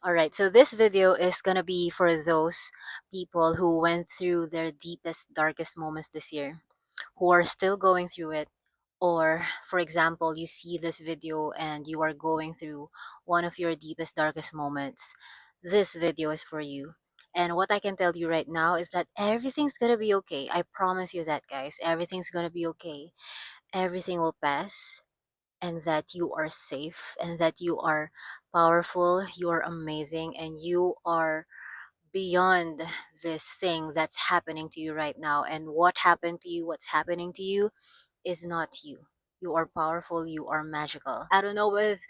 Alright, so this video is gonna be for those people who went through their deepest, darkest moments this year, who are still going through it, or for example, you see this video and you are going through one of your deepest, darkest moments. This video is for you. And what I can tell you right now is that everything's gonna be okay. I promise you that, guys. Everything's gonna be okay. Everything will pass, and that you are safe, and that you are powerful, you are amazing, and you are beyond this thing that's happening to you right now. And what happened to you, what's happening to you, is not you. You are powerful, you are magical. I don't know, with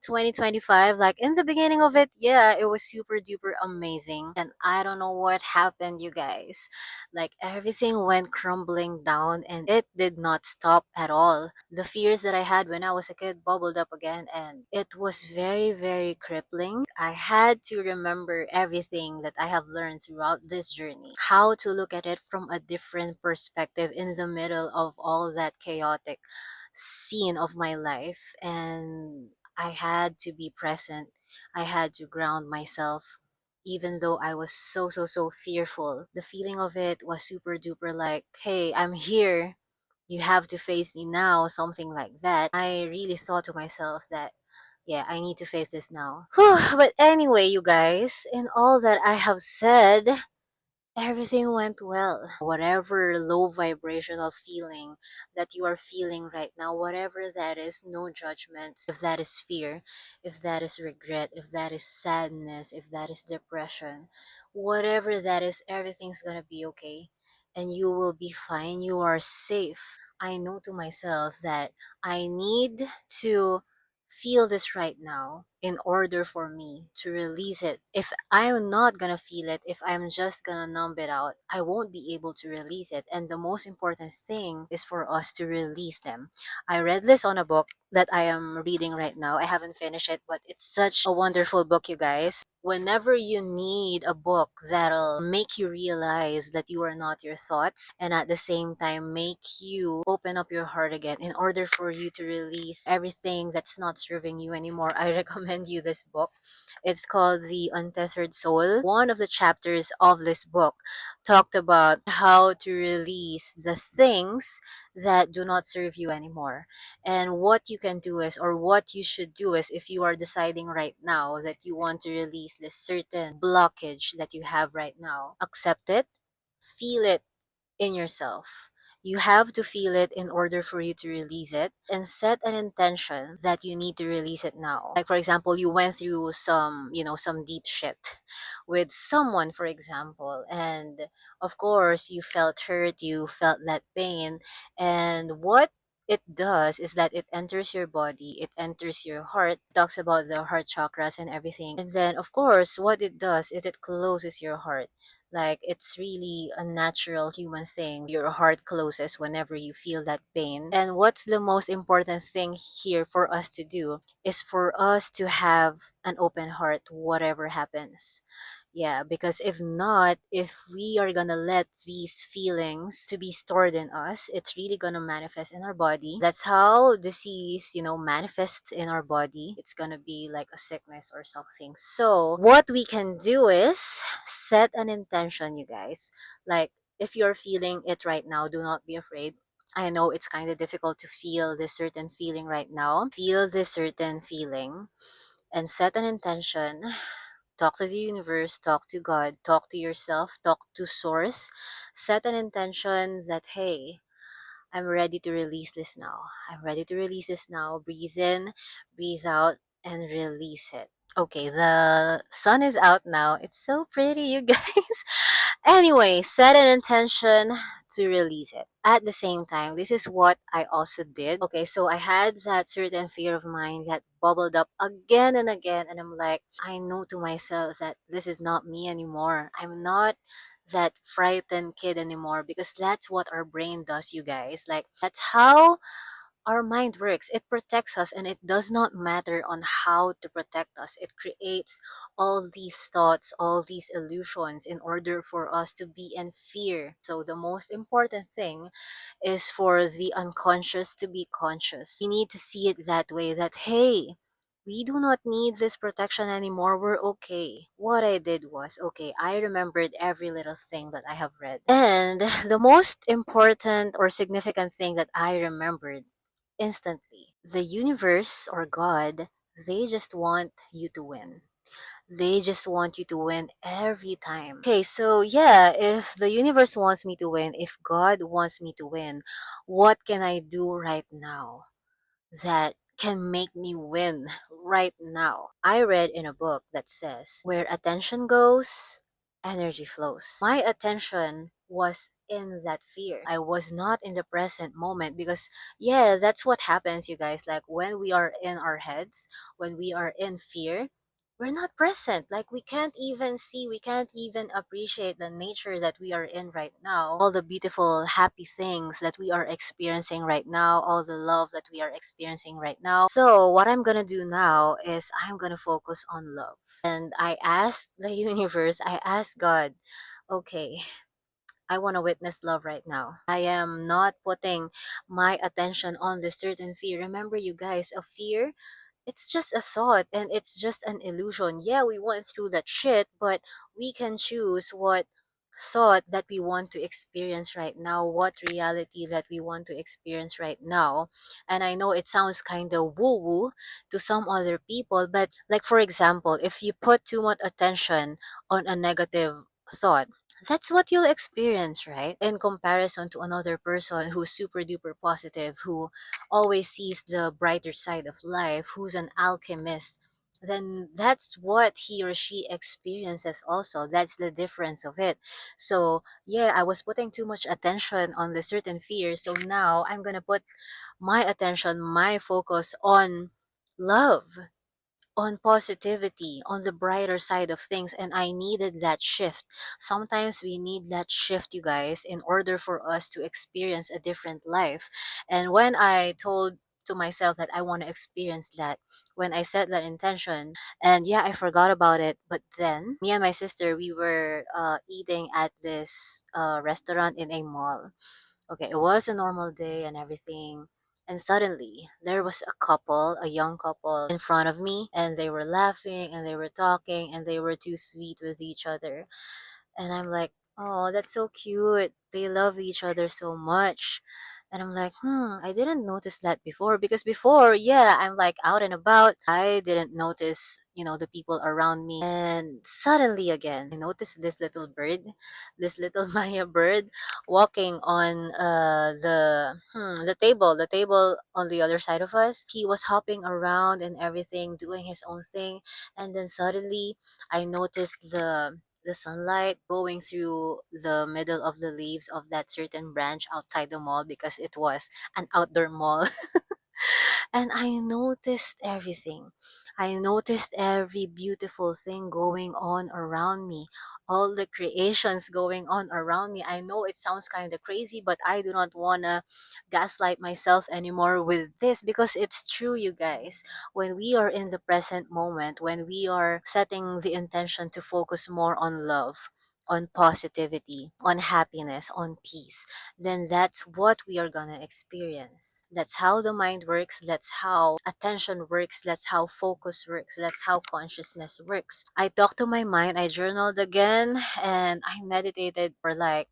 2025, like in the beginning of it, yeah, it was super duper amazing. And I don't know what happened, you guys. Like everything went crumbling down and it did not stop at all. The fears that I had when I was a kid bubbled up again, and it was very, very crippling. I had to remember everything that I have learned throughout this journey, how to look at it from a different perspective in the middle of all that chaotic scene of my life. And I had to be present. I had to ground myself. Even though I was so fearful, the feeling of it was super duper like, hey, I'm here. You have to face me now, something like that. I really thought to myself that, yeah, I need to face this now. Whew, but anyway, you guys, in all that I have said, everything went well. Whatever low vibrational feeling that you are feeling right now, whatever that is, no judgments. If that is fear, if that is regret, if that is sadness, if that is depression, whatever that is, everything's gonna be okay. And you will be fine. You are safe. I know to myself that I need to feel this right now in order for me to release it. If I'm not gonna feel it, if I'm just gonna numb it out, I won't be able to release it. And the most important thing is for us to release them. I read this on a book that I am reading right now. I haven't finished it, but it's such a wonderful book, you guys. Whenever you need a book that'll make you realize that you are not your thoughts, and at the same time make you open up your heart again in order for you to release everything that's not serving you anymore, I recommend you this book. It's called The Untethered Soul. One of the chapters of this book talked about how to release the things that do not serve you anymore. And what you can do is, or what you should do is, if you are deciding right now that you want to release this certain blockage that you have right now, accept it, feel it in yourself. You have to feel it in order for you to release it, and set an intention that you need to release it now. Like for example, you went through some deep shit with someone, for example, and of course you felt hurt, you felt that pain, and what it does is that it enters your body, it enters your heart, talks about the heart chakras and everything. And then of course what it does is it closes your heart. Like it's really a natural human thing. Your heart closes whenever you feel that pain. And what's the most important thing here for us to do is for us to have an open heart, whatever happens. Yeah, because if not, if we are gonna let these feelings to be stored in us, it's really gonna manifest in our body. That's how disease, manifests in our body. It's gonna be like a sickness or something. So what we can do is set an intention, you guys. Like if you're feeling it right now, do not be afraid. I know it's kind of difficult to feel this certain feeling right now. Feel this certain feeling and set an intention. Talk to the universe, talk to God, talk to yourself, talk to source. Set an intention that, hey, I'm ready to release this now. I'm ready to release this now. Breathe in, breathe out, and release it. Okay, the sun is out now. It's so pretty, you guys. Anyway, set an intention to release it. At the same time, this is what I also did. Okay, so I had that certain fear of mine that bubbled up again and again, and I'm like, I know to myself that this is not me anymore. I'm not that frightened kid anymore, because that's what our brain does, you guys. Like that's how our mind works. It protects us, and it does not matter on how to protect us. It creates all these thoughts, all these illusions in order for us to be in fear. So the most important thing is for the unconscious to be conscious. You need to see it that way, that hey, We do not need this protection anymore. We're okay. What I did was, okay, I remembered every little thing that I have read. And the most important or significant thing that I remembered instantly, the universe or God, they just want you to win. They just want you to win every time. Okay, so yeah, if the universe wants me to win, if God wants me to win, what can I do right now that can make me win right now? I read in a book that says, where attention goes, energy flows. My attention was in that fear. I was not in the present moment because, yeah, that's what happens, you guys. Like when we are in our heads, when we are in fear, we're not present. Like we can't even see, we can't even appreciate the nature that we are in right now. All the beautiful, happy things that we are experiencing right now, all the love that we are experiencing right now. So, what I'm gonna do now is I'm gonna focus on love. And I asked the universe, I asked God, okay, I want to witness love right now. I am not putting my attention on the certain fear. Remember, you guys, a fear, it's just a thought and it's just an illusion. Yeah, we went through that shit, but we can choose what thought that we want to experience right now, what reality that we want to experience right now. And I know it sounds kind of woo woo to some other people, but like, for example, if you put too much attention on a negative thought, that's what you'll experience, right? In comparison to another person who's super duper positive, who always sees the brighter side of life, who's an alchemist, then that's what he or she experiences also. That's the difference of it. So, yeah, I was putting too much attention on the certain fears. So now I'm going to put my attention, my focus on love, on positivity, on the brighter side of things. And I needed that shift. Sometimes we need that shift, you guys, in order for us to experience a different life. And when I told to myself that I want to experience that, when I set that intention, and yeah, I forgot about it. But then me and my sister, we were eating at this restaurant in a mall. Okay, it was a normal day and everything. And suddenly, there was a couple, a young couple, in front of me, and they were laughing and they were talking and they were too sweet with each other. And I'm like, oh, that's so cute. They love each other so much. And I'm like, I didn't notice that before because before, yeah, I'm like out and about. I didn't notice, the people around me. And suddenly again, I noticed this little bird, this little Maya bird walking on the table on the other side of us. He was hopping around and everything, doing his own thing. And then suddenly I noticed the sunlight going through the middle of the leaves of that certain branch outside the mall because it was an outdoor mall. And I noticed everything. I noticed every beautiful thing going on around me, all the creations going on around me. I know it sounds kind of crazy, but I do not want to gaslight myself anymore with this because it's true, you guys. When we are in the present moment, when we are setting the intention to focus more on love, on positivity, on happiness, on peace, then that's what we are gonna experience. That's how the mind works, that's how attention works, that's how focus works, that's how consciousness works. I talked to my mind, I journaled again, and I meditated for like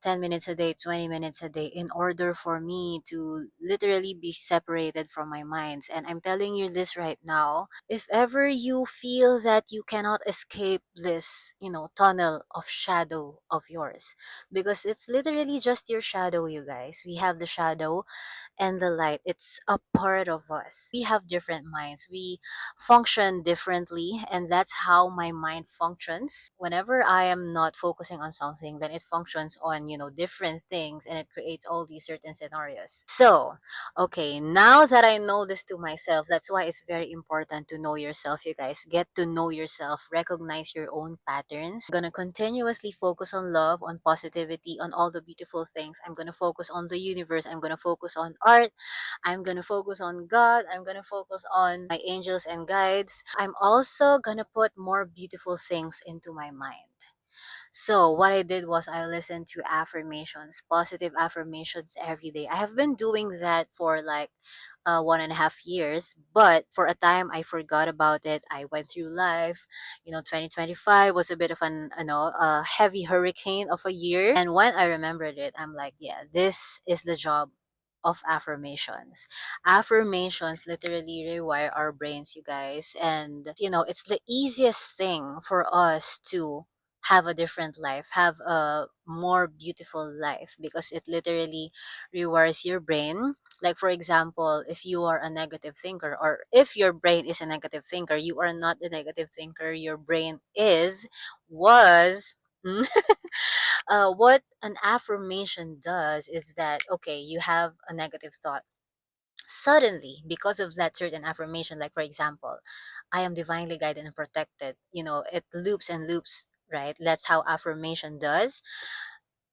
10 minutes a day, 20 minutes a day in order for me to literally be separated from my minds. And I'm telling you this right now. If ever you feel that you cannot escape this, tunnel of shadow of yours, because it's literally just your shadow, you guys. We have the shadow and the light. It's a part of us. We have different minds. We function differently, and that's how my mind functions. Whenever I am not focusing on something, then it functions on, different things and it creates all these certain scenarios. So, okay, now that I know this to myself, that's why it's very important to know yourself, you guys. Get to know yourself, recognize your own patterns. I'm gonna continuously focus on love, on positivity, on all the beautiful things. I'm gonna focus on the universe. I'm gonna focus on art. I'm gonna focus on God. I'm gonna focus on my angels and guides. I'm also gonna put more beautiful things into my mind. So what I did was I listened to affirmations, positive affirmations every day. I have been doing that for like 1.5 years. But for a time, I forgot about it. I went through life. 2025 was a bit of an, a heavy hurricane of a year. And when I remembered it, I'm like, yeah, this is the job of affirmations. Affirmations literally rewire our brains, you guys. And, it's the easiest thing for us to have a different life, have a more beautiful life, because it literally rewires your brain. Like, for example, if you are a negative thinker, or if your brain is a negative thinker, you are not the negative thinker, your brain was. What an affirmation does is that, okay, you have a negative thought. Suddenly, because of that certain affirmation, like for example, I am divinely guided and protected, it loops and loops, right? That's how affirmation does.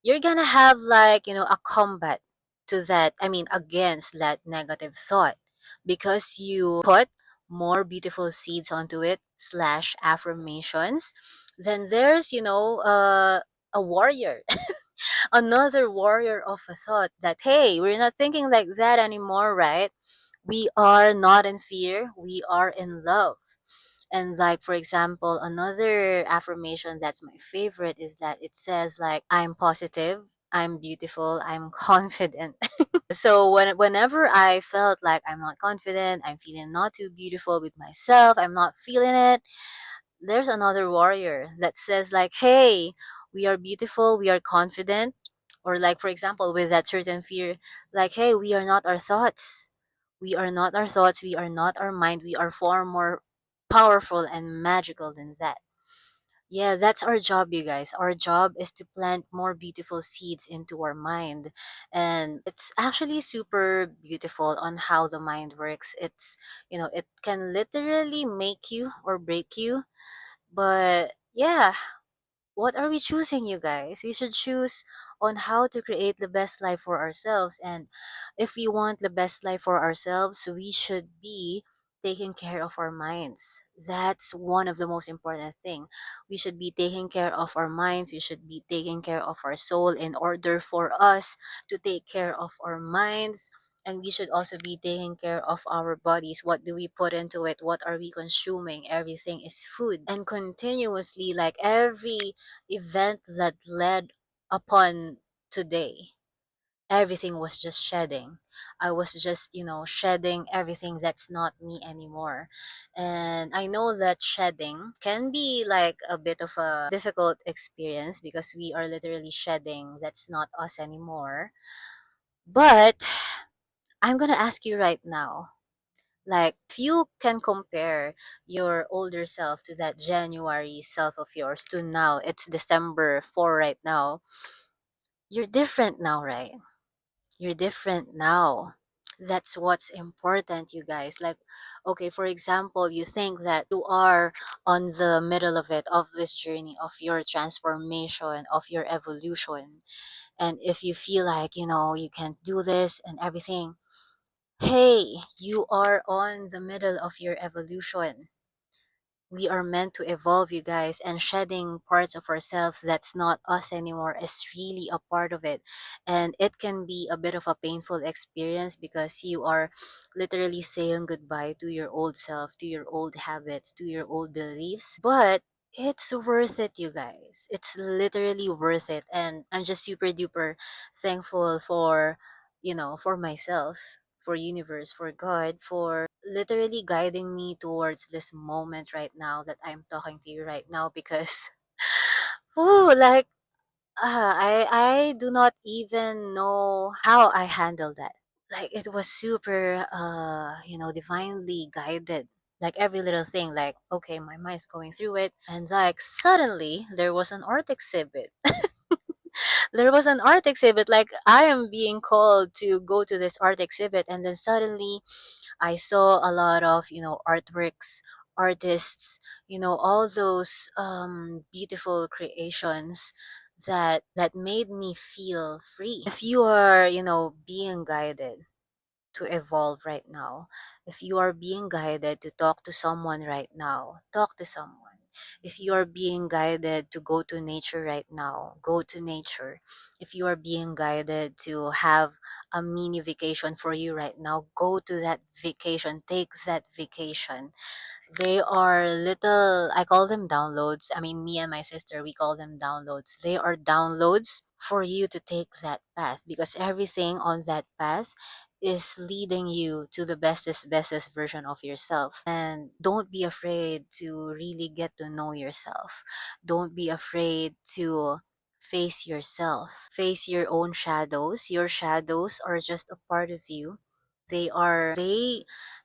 You're gonna have, like, a combat to that, I mean, against that negative thought, because you put more beautiful seeds onto it slash affirmations. Then there's, a warrior, another warrior of a thought that, hey, we're not thinking like that anymore, right? We are not in fear, we are in love. And, like, for example, another affirmation that's my favorite is that it says, like, I'm positive, I'm beautiful, I'm confident. So whenever I felt like I'm not confident, I'm feeling not too beautiful with myself, I'm not feeling it, there's another warrior that says, like, hey, we are beautiful, we are confident. Or, like, for example, with that certain fear, like, hey, we are not our thoughts, we are not our thoughts, we are not our mind, we are far more powerful and magical than that. Yeah, that's our job, you guys. Our job is to plant more beautiful seeds into our mind. And it's actually super beautiful on how the mind works. It can literally make you or break you. But yeah, what are we choosing, you guys? We should choose on how to create the best life for ourselves. And if we want the best life for ourselves, we should be taking care of our minds. That's one of the most important thing. We should be taking care of our minds. We should be taking care of our soul in order for us to take care of our minds. And we should also be taking care of our bodies. What do we put into it? What are we consuming? Everything is food. And continuously, like, every event that led upon today, everything was just shedding. I was just, shedding everything that's not me anymore. And I know that shedding can be like a bit of a difficult experience, because we are literally shedding that's not us anymore. But I'm gonna ask you right now, like, if you can compare your older self to that January self of yours to now, it's December 4 right now. You're different now, right? You're different now. That's what's important, you guys. Like, okay, for example, you think that you are on the middle of it, of this journey, of your transformation, of your evolution. And if you feel like, you can't do this and everything, hey, you are on the middle of your evolution. We are meant to evolve, you guys, and shedding parts of ourselves that's not us anymore is really a part of it. And it can be a bit of a painful experience, because you are literally saying goodbye to your old self, to your old habits, to your old beliefs. But it's worth it, you guys. It's literally worth it. And I'm just super duper thankful for, for myself, for universe, for God, for literally guiding me towards this moment right now that I'm talking to you right now. Because oh, like, I do not even know how I handled that. Like, it was super divinely guided. Like, every little thing, like, okay, my mind's going through it, and, like, suddenly there was an art exhibit. There was an art exhibit, like, I am being called to go to this art exhibit, and then suddenly I saw a lot of, artworks, artists, all those beautiful creations that made me feel free. If you are, being guided to evolve right now, if you are being guided to talk to someone right now, talk to someone. If you are being guided to go to nature right now, go to nature. If you are being guided to have a mini vacation for you right now, go to that vacation, take that vacation. They are little, I call them downloads. I mean, me and my sister, we call them downloads. They are downloads for you to take that path, because everything on that path is leading you to the bestest version of yourself. And don't be afraid to really get to know yourself. Don't be afraid to face yourself. Face your own shadows. Your shadows are just a part of you. They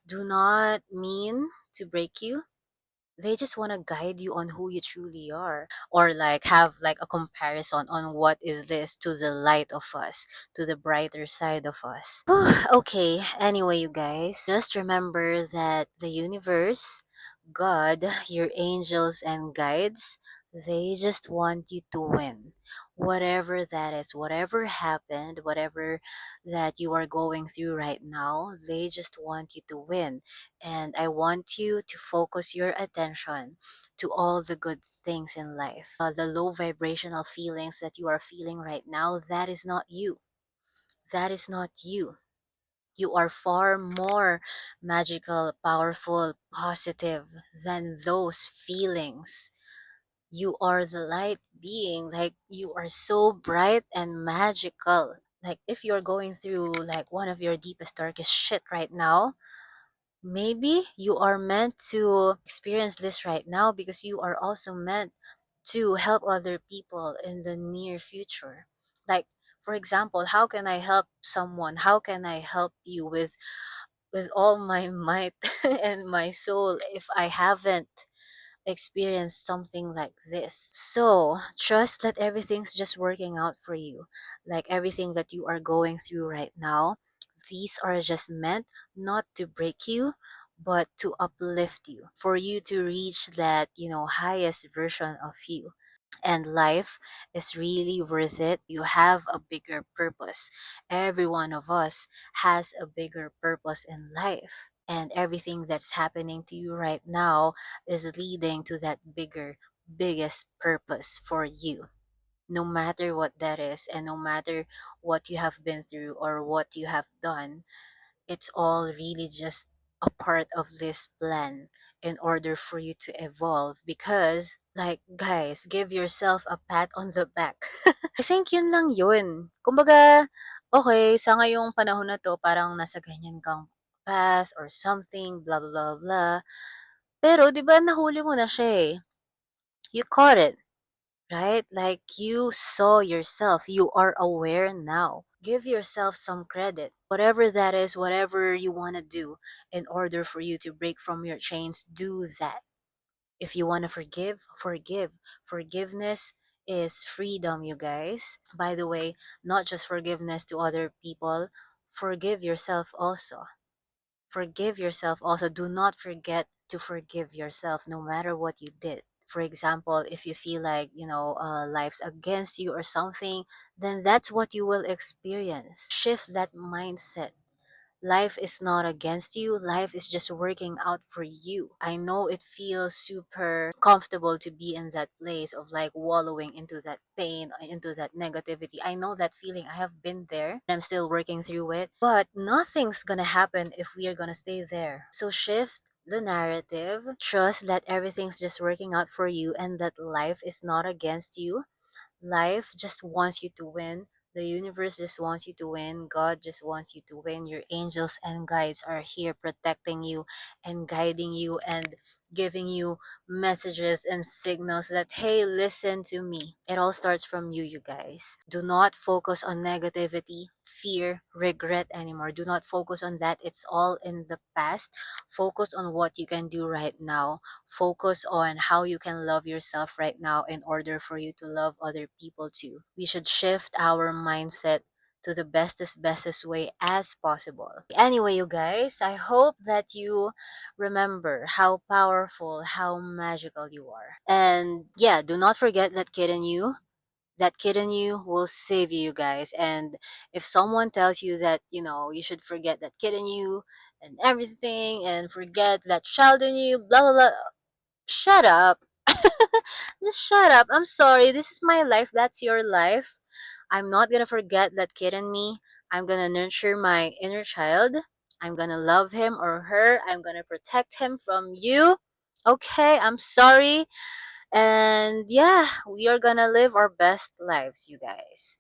do not mean to break you. They just want to guide you on who you truly are, or like have like a comparison on what is this to the light of us, to the brighter side of us. Okay, anyway, you guys, just remember that the universe, God, your angels and guides, they just want you to win. Whatever that is, whatever happened, whatever that you are going through right now, they just want you to win. And I want you to focus your attention to all the good things in life. The low vibrational feelings that you are feeling right now, that is not you. That is not you. You are far more magical, powerful, positive than those feelings. You are the light being. Like, you are so bright and magical. Like, if you're going through like one of your deepest, darkest shit right now, maybe you are meant to experience this right now, because you are also meant to help other people in the near future. Like, for example, how can I help someone? How can I help you with all my might and my soul if I haven't experience something like this? So trust that everything's just working out for you. Like, everything that you are going through right now, these are just meant not to break you, but to uplift you, for you to reach that, highest version of you. And life is really worth it. You have a bigger purpose. Every one of us has a bigger purpose in life. And everything that's happening to you right now is leading to that bigger, biggest purpose for you. No matter what that is, and no matter what you have been through or what you have done, it's all really just a part of this plan in order for you to evolve. Because, like, guys, give yourself a pat on the back. I think yun lang yun. Kumbaga, okay, sa ngayong panahon na to, parang nasa ganyan kang path or something, blah, blah, blah, blah. Pero, di ba, nahuli mo na siya eh. You caught it. Right? Like, you saw yourself. You are aware now. Give yourself some credit. Whatever that is, whatever you want to do in order for you to break from your chains, do that. If you want to forgive, forgive. Forgiveness is freedom, you guys. By the way, not just forgiveness to other people, forgive yourself also. Forgive yourself also. Do not forget to forgive yourself no matter what you did. For example, if you feel like, life's against you or something, then that's what you will experience. Shift that mindset. Life is not against you. Life is just working out for you. I know it feels super comfortable to be in that place of like wallowing into that pain, into that negativity. I know that feeling. I have been there. I'm still working through it. But nothing's gonna happen if we are gonna stay there. So shift the narrative. Trust that everything's just working out for you and that life is not against you. Life just wants you to win. The universe just wants you to win. God just wants you to win. Your angels and guides are here protecting you and guiding you and giving you messages and signals that, hey, listen to me. It all starts from you, you guys. Do not focus on negativity, fear, regret anymore. Do not focus on that. It's all in the past. Focus on what you can do right now. Focus on how you can love yourself right now in order for you to love other people too. We should shift our mindset to the bestest way as possible. Anyway, you guys, I hope that you remember how powerful, how magical you are. And yeah, do not forget that kid in you. That kid in you will save you, you guys. And if someone tells you that, you should forget that kid in you and everything and forget that child in you, blah, blah, blah, shut up. Just shut up. I'm sorry. This is my life. That's your life. I'm not gonna forget that kid in me. I'm gonna nurture my inner child. I'm gonna love him or her. I'm gonna protect him from you. Okay, I'm sorry. And yeah, we are gonna live our best lives, you guys.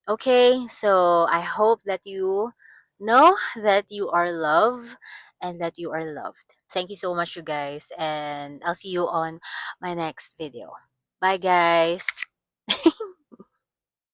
Okay, so I hope that you know that you are loved and that you are loved. Thank you so much, you guys, and I'll see you on my next video. Bye, guys.